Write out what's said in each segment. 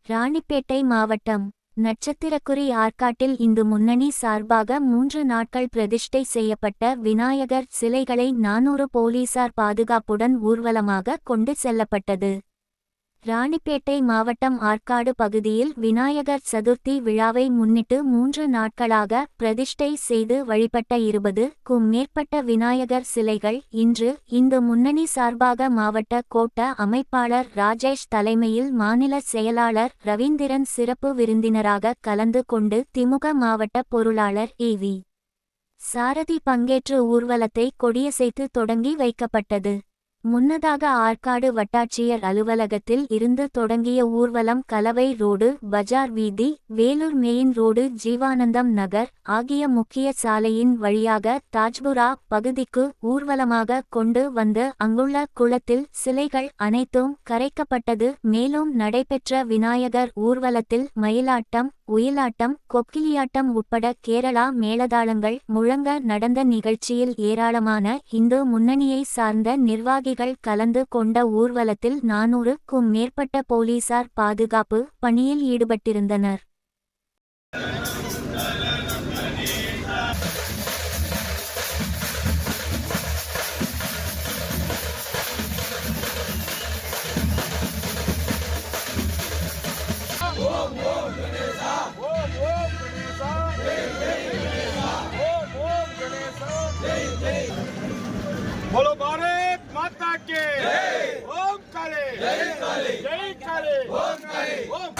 ராணிப்பேட்டை மாவட்டம் நட்சத்திரக்குறி ஆற்காட்டில் இந்து முன்னணி சார்பாக 3 நாட்கள் பிரதிஷ்டை செய்யப்பட்ட விநாயகர் சிலைகளை 400 போலீசார் பாதுகாப்புடன் ஊர்வலமாக கொண்டு செல்லப்பட்டது. ராணிப்பேட்டை மாவட்டம் ஆற்காடு பகுதியில் விநாயகர் சதுர்த்தி விழாவை முன்னிட்டு 3 நாட்களாக பிரதிஷ்டை செய்து வழிபட்ட 20க்கும் மேற்பட்ட விநாயகர் சிலைகள் இன்று இந்து முன்னணி சார்பாக மாவட்ட கோட்ட அமைப்பாளர் ராஜேஷ் தலைமையில் மாநில செயலாளர் ரவீந்திரன் சிறப்பு விருந்தினராக கலந்து கொண்டு திமுக மாவட்ட பொருளாளர் ஏ.வி. சாரதி பங்கேற்று ஊர்வலத்தை கொடியசைத்து தொடங்கி வைக்கப்பட்டது. முன்னதாக ஆற்காடு வட்டாட்சியர் அலுவலகத்தில் இருந்து தொடங்கிய ஊர்வலம் கலவை ரோடு, பஜார் வீதி, வேலூர் மெயின் ரோடு, ஜீவானந்தம் நகர் ஆகிய முக்கிய சாலையின் வழியாக தாஜ்புரா பகுதிக்கு ஊர்வலமாக கொண்டு வந்து அங்குள்ள குளத்தில் சிலைகள் அனைத்தும் கரைக்கப்பட்டது. மேலும் நடைபெற்ற விநாயகர் ஊர்வலத்தில் மயிலாட்டம், ஒயிலாட்டம், கொக்கிலியாட்டம் உட்பட கேரளா மேளதாளங்கள் முழங்க நடந்த நிகழ்ச்சியில் ஏராளமான இந்து முன்னணியை சார்ந்த நிர்வாகிகள் கலந்து கொண்ட ஊர்வலத்தில் 400க்கும் மேற்பட்ட போலீசார் பாதுகாப்பு பணியில் ஈடுபட்டிருந்தனர். बोलो भारत माता के ओम काले जय काले जय काले ओम काले ओम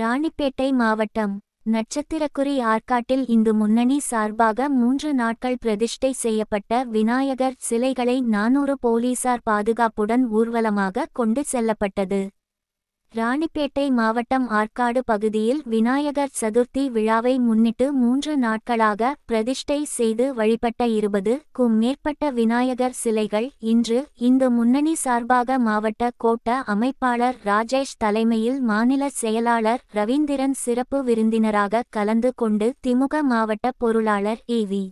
ராணிப்பேட்டை மாவட்டம் நட்சத்திரக்குறி ஆற்காட்டில் இந்து முன்னணி சார்பாக 3 நாட்கள் பிரதிஷ்டை செய்யப்பட்ட விநாயகர் சிலைகளை 400 போலீசார் பாதுகாப்புடன் ஊர்வலமாக கொண்டு செல்லப்பட்டது. ராணிப்பேட்டை மாவட்டம் ஆற்காடு பகுதியில் விநாயகர் சதுர்த்தி விழாவை முன்னிட்டு 3 நாட்களாக பிரதிஷ்டை செய்து வழிபட்ட 20க்கும் மேற்பட்ட விநாயகர் சிலைகள் இன்று இந்து முன்னணி சார்பாக மாவட்ட கோட்ட அமைப்பாளர் ராஜேஷ் தலைமையில் மாநில செயலாளர் ரவீந்திரன் சிறப்பு விருந்தினராக கலந்து கொண்டு திமுக மாவட்ட பொருளாளர் ஏ.வி.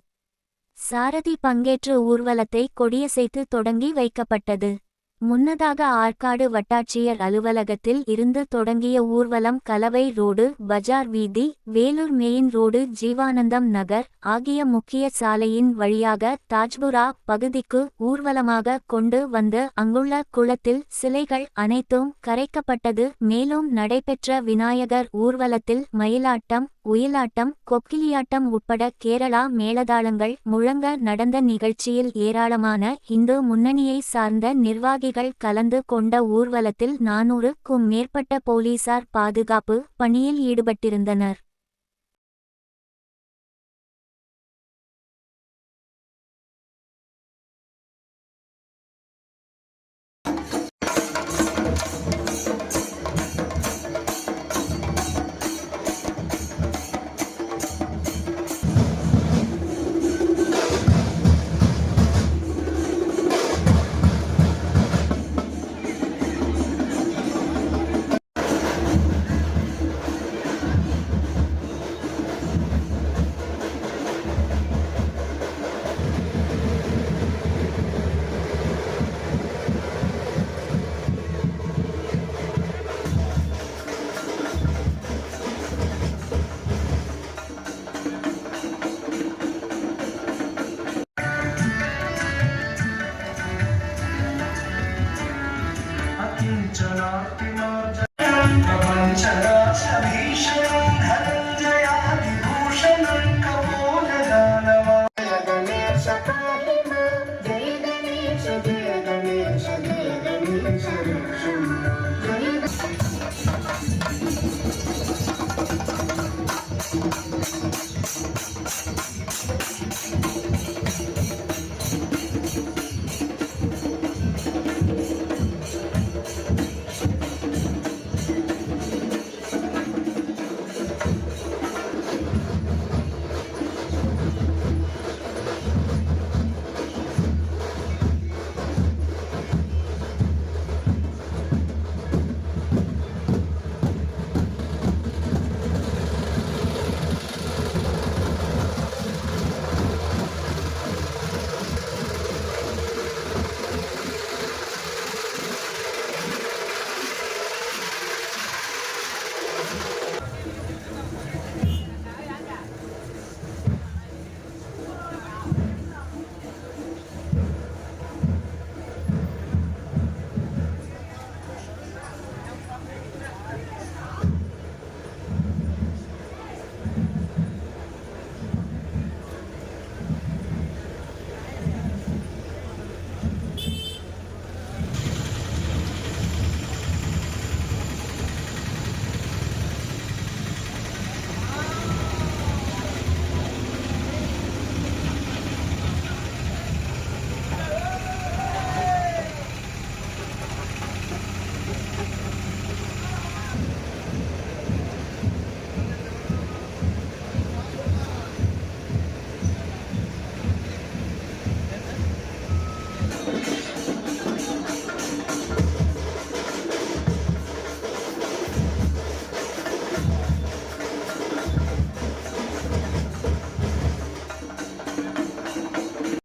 சாரதி பங்கேற்று ஊர்வலத்தை கொடியசைத்து தொடங்கி வைக்கப்பட்டது. முன்னதாக ஆற்காடு வட்டாட்சியர் அலுவலகத்தில் இருந்து தொடங்கிய ஊர்வலம் கலவை ரோடு, பஜார் வீதி, வேலூர் மெயின் ரோடு, ஜீவானந்தம் நகர் ஆகிய முக்கிய சாலையின் வழியாக தாஜ்புரா பகுதிக்கு ஊர்வலமாக கொண்டு வந்து அங்குள்ள குளத்தில் சிலைகள் அனைத்தும் கரைக்கப்பட்டது. மேலும் நடைபெற்ற விநாயகர் ஊர்வலத்தில் மயிலாட்டம், ஒயிலாட்டம், கொக்கிலியாட்டம் உட்பட கேரளா மேளதாளங்கள் முழங்க நடந்த நிகழ்ச்சியில் ஏராளமான இந்து முன்னணியை சார்ந்த நிர்வாகிகள் கலந்து கொண்ட ஊர்வலத்தில் 400க்கும் மேற்பட்ட போலீசார் பாதுகாப்பு பணியில் ஈடுபட்டிருந்தனர்.